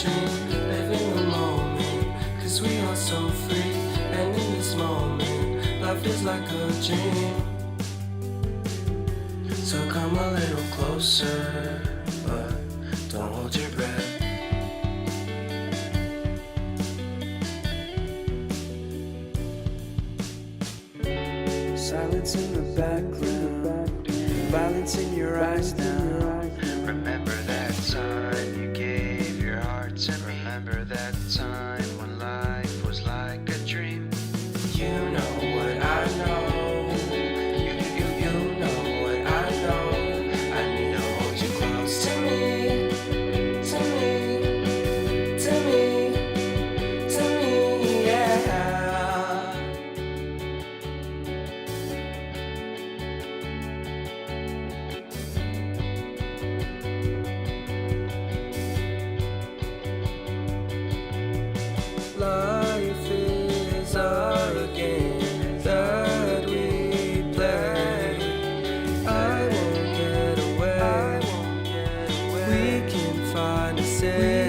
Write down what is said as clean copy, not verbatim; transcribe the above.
watching, living the moment, 'cause we are so free. And in this moment, life is like a dream. So come a little closer, but don't hold your breath. Silence in the background, violence in your eyes now. Remember that time you gave your heart to me. Remember that time when life was like a dream. You know what I know. You know what I know. I need to hold you close to me, to me, to me, to me, yeah. Life is a game that we play. I won't get away. We can find a safe